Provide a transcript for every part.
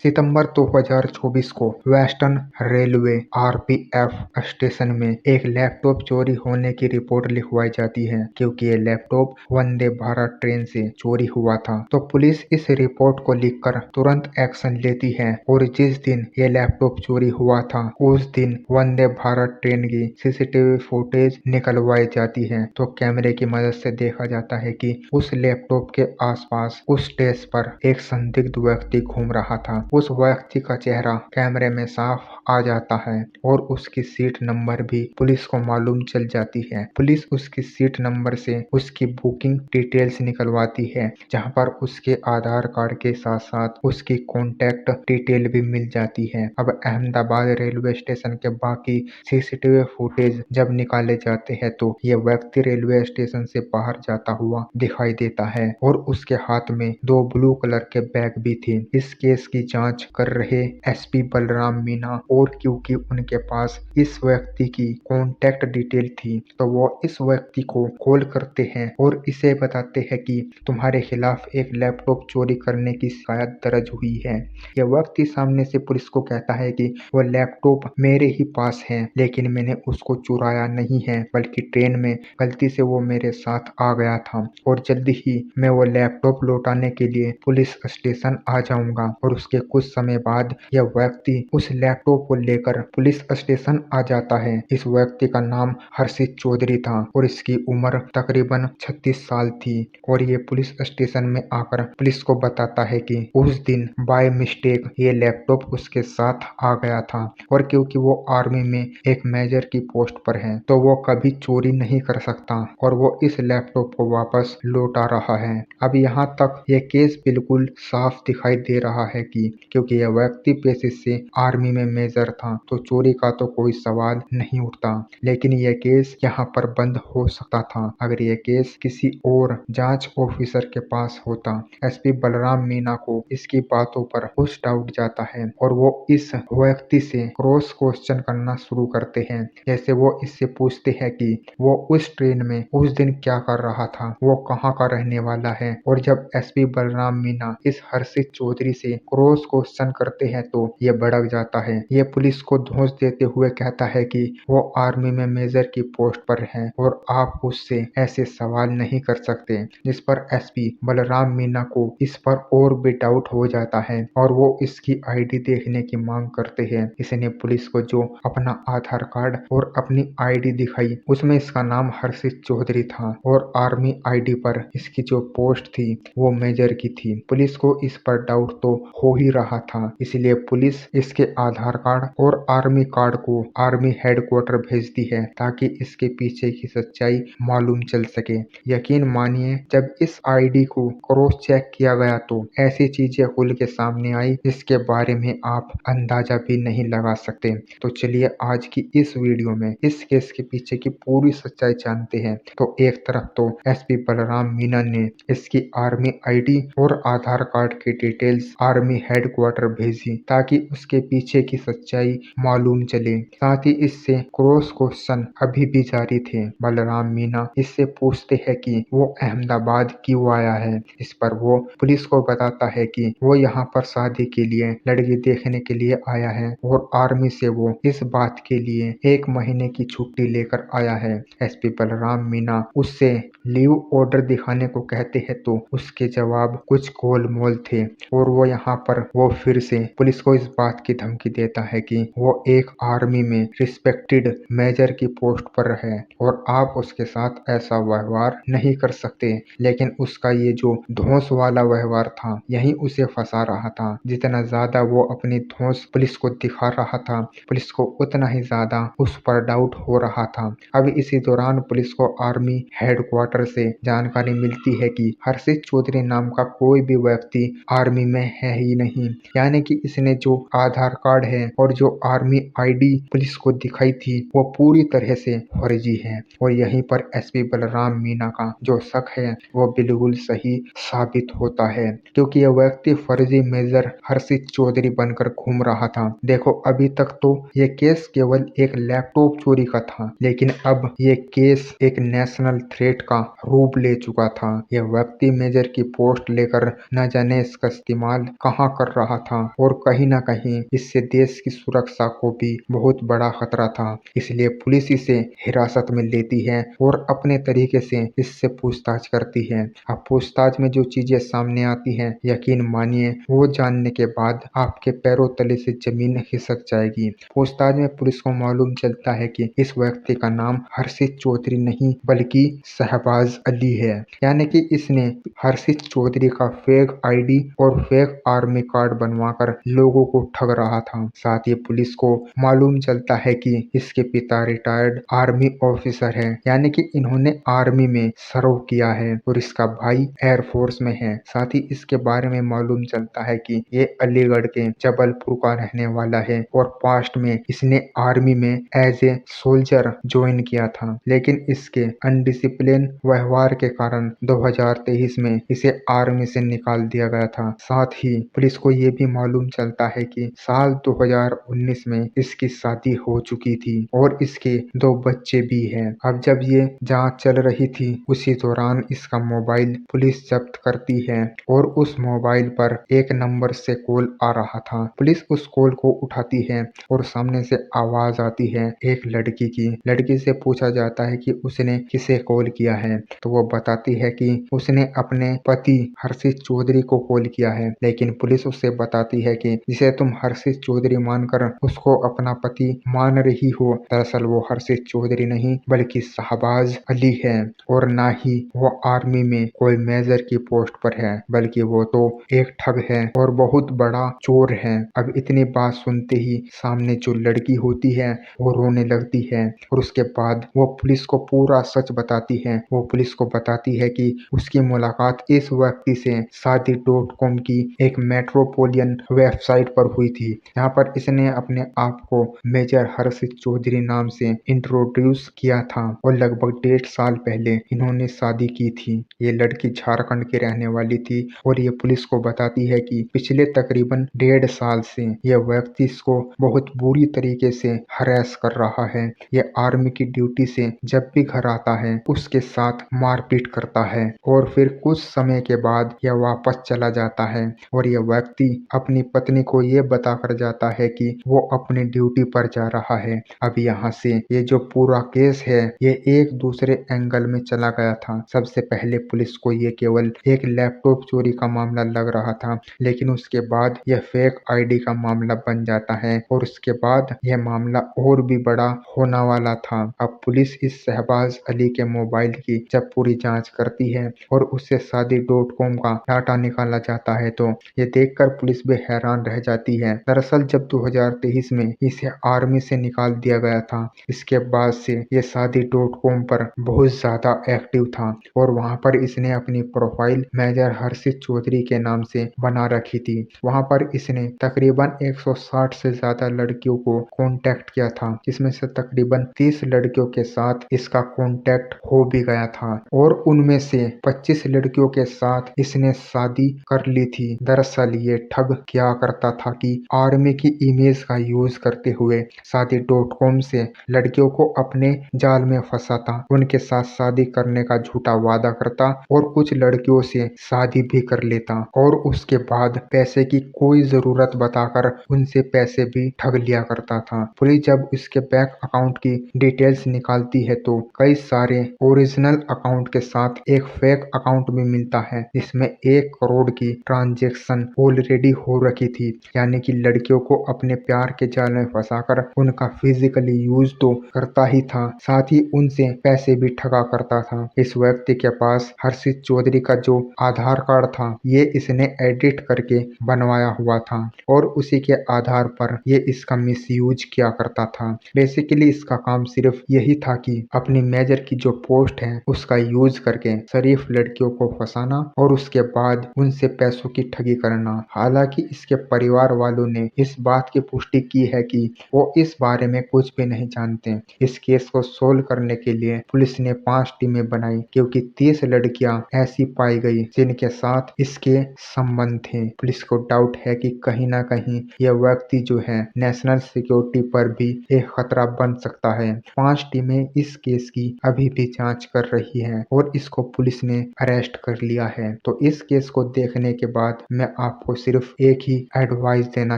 सितंबर 2024 को western railway RPF station में एक लैपटॉप चोरी होने की रिपोर्ट लिखवाई जाती है क्योंकि ये लैपटॉप वंदे भारत ट्रेन से चोरी हुआ था। तो पुलिस इस रिपोर्ट को लिखकर तुरंत एक्शन लेती है और जिस दिन ये लैपटॉप चोरी हुआ था उस दिन वंदे भारत ट्रेन की सीसीटीवी फुटेज निकलवाई जाती है। तो कैमरे की मदद से देखा जाता है कि उस लैपटॉप के आसपास उस डेस्क पर एक संदिग्ध व्यक्ति घूम रहा था। उस व्यक्ति का चेहरा कैमरे में साफ आ जाता है और उसकी सीट नंबर भी पुलिस को मालूम चल जाती है। पुलिस उसकी सीट नंबर से उसकी बुकिंग डिटेल्स निकलवाती है, जहां पर उसके आधार कार्ड के साथ साथ उसकी कॉन्टैक्ट डिटेल भी मिल जाती है। अब अहमदाबाद रेलवे स्टेशन के बाकी सीसीटीवी फुटेज जब निकाले जाते हैं तो ये व्यक्ति रेलवे स्टेशन से बाहर जाता हुआ दिखाई देता है और उसके हाथ में दो ब्लू कलर के बैग भी थे। इस केस की जांच कर रहे एसपी बलराम मीना और क्योंकि उनके पास इस व्यक्ति की कॉन्टैक्ट डिटेल थी तो वो इस व्यक्ति को कॉल करते हैं और इसे बताते हैं कि तुम्हारे खिलाफ एक लैपटॉप चोरी करने की शिकायत दर्ज हुई है। यह व्यक्ति सामने से पुलिस को कहता है कि वो लैपटॉप मेरे ही पास है, लेकिन मैंने उसको चुराया नहीं है, बल्कि ट्रेन में गलती से वो मेरे साथ आ गया था और जल्दी ही मैं वो लैपटॉप लौटाने के लिए पुलिस स्टेशन आ जाऊंगा। और उसके कुछ समय बाद यह व्यक्ति उस लैपटॉप को लेकर पुलिस स्टेशन आ जाता है। इस व्यक्ति का नाम हर्षित चौधरी था और इसकी उम्र तकरीबन 36 साल थी और ये पुलिस स्टेशन में आकर पुलिस को बताता है कि उस दिन बाय मिस्टेक ये लैपटॉप उसके साथ आ गया था और क्योंकि वो आर्मी में एक मेजर की पोस्ट पर है तो वो कभी चोरी नहीं कर सकता और वो इस लैपटॉप को वापस लौटा रहा है। अब यहाँ तक ये केस बिल्कुल साफ दिखाई दे रहा है कि क्योंकि यह व्यक्ति पेशे से आर्मी में मेजर था तो चोरी का तो कोई सवाल नहीं उठता, लेकिन यह केस यहाँ पर बंद हो सकता था अगर यह केस किसी और जांच ऑफिसर के पास होता। एसपी बलराम मीना को इसकी बातों पर कुछ डाउट जाता है और वो इस व्यक्ति से क्रॉस क्वेश्चन करना शुरू करते हैं। जैसे वो इससे पूछते हैं कि वो उस ट्रेन में उस दिन क्या कर रहा था, वो कहाँ का रहने वाला है। और जब एसपी बलराम मीना इस हर्षित चौधरी से क्रॉस क्वेश्चन करते हैं तो ये भड़क जाता है। ये पुलिस को धौंस देते हुए कहता है कि वो आर्मी में मेजर की पोस्ट पर है और आप उससे ऐसे सवाल नहीं कर सकते, जिस पर एसपी बलराम मीना को इस पर और भी डाउट हो जाता है और वो इसकी आईडी देखने की मांग करते हैं। इसने पुलिस को जो अपना आधार कार्ड और अपनी आईडी दिखाई उसमें इसका नाम हर्षित चौधरी था और आर्मी आईडी पर इसकी जो पोस्ट थी वो मेजर की थी। पुलिस को इस पर डाउट तो हो ही रहा था, इसलिए पुलिस इसके आधार कार्ड और आर्मी कार्ड को आर्मी हेडक्वार्टर भेजती है ताकि इसके पीछे की सच्चाई मालूम चल सके। यकीन मानिए जब इस आईडी को क्रॉस चेक किया गया तो ऐसी चीजें खुल के सामने आई जिसके बारे में आप अंदाजा भी नहीं लगा सकते। तो चलिए आज की इस वीडियो में इस केस के पीछे की पूरी सच्चाई जानते हैं। तो एक तरफ तो एसपी बलराम मीना ने इसकी आर्मी आईडी और आधार कार्ड की डिटेल्स आर्मी हेडक्वार्टर भेजी ताकि उसके पीछे की सच्चाई मालूम चले। साथ ही इससे क्रॉस क्वेश्चन अभी भी जारी थे। बलराम मीना इससे पूछते हैं कि वो अहमदाबाद क्यों आया है। इस पर वो पुलिस को बताता है कि वो यहाँ पर शादी के लिए लड़की देखने के लिए आया है और आर्मी से वो इस बात के लिए 1 महीने की छुट्टी लेकर आया है। एसपी बलराम मीना उससे लीव ऑर्डर दिखाने को कहते हैं तो उसके जवाब कुछ गोलमोल थे और वो यहाँ पर वो फिर से पुलिस को इस बात की धमकी देता है कि वो एक आर्मी में रिस्पेक्टेड मेजर की पोस्ट पर है और आप उसके साथ ऐसा व्यवहार नहीं कर सकते। लेकिन उसका ये जो धौंस वाला व्यवहार था यही उसे फंसा रहा था। जितना ज्यादा वो अपनी धौंस पुलिस को दिखा रहा था पुलिस को उतना ही ज्यादा उस पर डाउट हो रहा था। अब इसी दौरान पुलिस को आर्मी हेडक्वार्टर से जानकारी मिलती है कि हर्षित चौधरी नाम का कोई भी व्यक्ति आर्मी में है ही नहीं, यानी कि इसने जो आधार कार्ड है और जो आर्मी आईडी पुलिस को दिखाई थी वो पूरी तरह से फर्जी है। और यहीं पर एसपी बलराम मीना का जो शक है वो बिल्कुल सही साबित होता है क्योंकि यह व्यक्ति फर्जी मेजर हर्षित चौधरी बनकर घूम रहा था। देखो अभी तक तो ये केस केवल एक लैपटॉप चोरी का था, लेकिन अब ये केस एक नेशनल थ्रेट का रूप ले चुका था। यह व्यक्ति मेजर की पोस्ट लेकर न जाने इसका इस्तेमाल कहां कर रहा था और कहीं न कहीं इससे देश की सुरक्षा को भी बहुत बड़ा खतरा था। इसलिए पुलिस इसे हिरासत में लेती है और अपने तरीके से इससे पूछताछ करती है। अब पूछताछ में जो चीजें सामने आती हैं, यकीन मानिए वो जानने के बाद आपके पैरों तले से जमीन खिसक जाएगी। पूछताछ में पुलिस को मालूम चलता है कि इस व्यक्ति का नाम हर्षित चौधरी नहीं बल्कि शहबाज अली है, यानी कि इसने हर्षित चौधरी का फेक आईडी और फेक आर्मी कार्ड बनवाकर लोगों को ठग रहा था। साथ ही पुलिस को मालूम चलता है कि इसके पिता रिटायर्ड आर्मी ऑफिसर है, यानी कि इन्होंने आर्मी में सर्व किया है और इसका भाई एयरफोर्स में है। साथ ही इसके बारे में मालूम चलता है कि ये अलीगढ़ के जबलपुर का रहने वाला है और पास्ट में इसने आर्मी में एज ए सोल्जर ज्वाइन किया था, लेकिन इसके अनडिसिप्लिन व्यवहार के कारण 2023 में इसे आर्मी से निकाल दिया गया था। साथ ही पुलिस को ये भी मालूम चलता है कि साल 2019 में इसकी शादी हो चुकी थी और इसके 2 बच्चे भी हैं। अब जब ये जांच चल रही थी उसी दौरान इसका मोबाइल पुलिस जब्त करती है और उस मोबाइल पर एक नंबर से कॉल आ रहा था। पुलिस उस कॉल को उठाती है और सामने से आवाज आती है एक लड़की की। लड़की से पूछा जाता है कि उसने किसे कॉल किया है, तो वो बताती है कि उसने अपने पति हर्षित चौधरी को कॉल किया है, लेकिन पुलिस उससे बताती है कि जिसे तुम हर्षित चौधरी मानकर उसको अपना पति मान रही हो, दरअसल वो हर्षित चौधरी नहीं बल्कि शहबाज अली है और ना ही वो आर्मी में कोई मेजर की पोस्ट पर है, बल्कि वो तो एक ठग है और बहुत बड़ा चोर है। अब इतनी बात सुनते ही सामने जो लड़की होती है वो रोने लगती है और उसके बाद वो पुलिस को पूरा सच बताती है। वो पुलिस को बताती है कि उसकी मुलाकात इस व्यक्ति से शादी.com की एक मेट्रोपोलियन वेबसाइट पर हुई थी। यहाँ पर इसने अपने आप को मेजर हर्षित चौधरी नाम से इंट्रोड्यूस किया था और लगभग 1.5 साल पहले इन्होंने शादी की थी। ये लड़की झारखंड की रहने वाली थी और ये पुलिस को बताती है कि पिछले तकरीबन 1.5 साल से यह व्यक्ति इसको बहुत बुरी तरीके से हरेस कर रहा है। ये आर्मी की ड्यूटी से जब भी घर आता है उसके साथ मारपीट करता है और फिर कुछ समय के बाद यह वापस चला जाता है और यह व्यक्ति अपनी पत्नी को ये बताकर जाता है कि वो अपनी ड्यूटी पर जा रहा है। अब यहाँ से ये जो पूरा केस है ये एक दूसरे एंगल में चला गया था। सबसे पहले पुलिस को ये केवल एक लैपटॉप चोरी का मामला लग रहा था, लेकिन उसके बाद यह फेक आईडी का मामला बन जाता है और उसके बाद यह मामला और भी बड़ा होने वाला था। अब पुलिस इस शहबाज अली के मोबाइल की जब पूरी जांच करती है और उससे शादी.com का डाटा निकाला जाता है तो ये देखकर पुलिस भी हैरान रह जाती है। दरअसल जब 2023 में इसे आर्मी से निकाल दिया गया था, इसके बाद से ये शादी.com पर बहुत ज्यादा एक्टिव था और वहां पर इसने अपनी प्रोफाइल मेजर हर्षित चौधरी के नाम से बना रखी थी। वहां पर इसने तकरीबन 160 से ज्यादा लड़कियों को कांटेक्ट किया था, जिसमें से तकरीबन 30 लड़कियों के साथ इसका कांटेक्ट हो भी गया था और उनमें से 25 लड़कियों के साथ इसने शादी कर ली थी। दरअसल ये ठग क्या करता था कि आर्मी की इमेज का यूज करते हुए शादी.com से लड़कियों को अपने जाल में फंसाता, उनके साथ शादी करने का झूठा वादा करता और कुछ लड़कियों से शादी भी कर लेता और उसके बाद पैसे की कोई जरूरत बताकर उनसे पैसे भी ठग लिया करता था। पुलिस जब इसके बैंक अकाउंट की डिटेल्स निकालती है तो कई सारे ओरिजिनल अकाउंट के साथ एक फेक अकाउंट भी मिलता है जिसमें 1 करोड़ की ट्रांजैक्शन ऑलरेडी हो रखी थी, यानी कि लड़कियों को अपने प्यार के जाल में फंसाकर उनका फिजिकली यूज तो करता ही था, साथ ही उनसे पैसे भी ठगा करता था। इस व्यक्ति के पास हर्षित चौधरी का जो आधार कार्ड था ये इसने एडिट करके बनवाया हुआ था और उसी के आधार पर ये इसका मिसयूज किया करता था। बेसिकली इसका काम सिर्फ यही था कि अपनी मेजर की जो पोस्ट है उसका यूज करके शरीफ लड़कियों को फंसाना और उसके बाद उनसे पैसों की ठगी करना। हालांकि इसके परिवार वालों ने इस बात की पुष्टि की है कि वो इस बारे में कुछ भी नहीं जानते। इस केस को सोल्व करने के लिए पुलिस ने 5 टीमें बनाई क्योंकि 30 लड़कियां ऐसी पाई गई जिनके साथ इसके संबंध थे। पुलिस को डाउट है कि कहीं ना कहीं यह व्यक्ति जो है नेशनल सिक्योरिटी पर भी एक खतरा बन सकता है। 5 टीमें इस केस की अभी भी जांच कर रही हैं और इसको पुलिस ने अरेस्ट कर लिया है। तो इस केस को देखने के बाद मैं आपको सिर्फ एक ही एडवाइस देना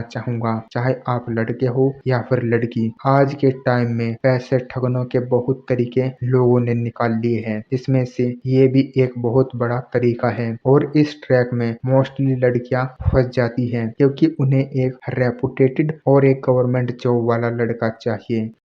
चाहूंगा, चाहे आप लड़के हो या फिर लड़की, आज के टाइम में पैसे ठगने के बहुत तरीके लोगों ने निकाल लिए हैं, जिसमें से ये भी एक बहुत बड़ा तरीका है। और इस ट्रैक में मोस्टली लड़कियां फंस जाती हैं क्योंकि उन्हें एक रेपुटेटेड और एक गवर्नमेंट जॉब वाला लड़का चाहिए।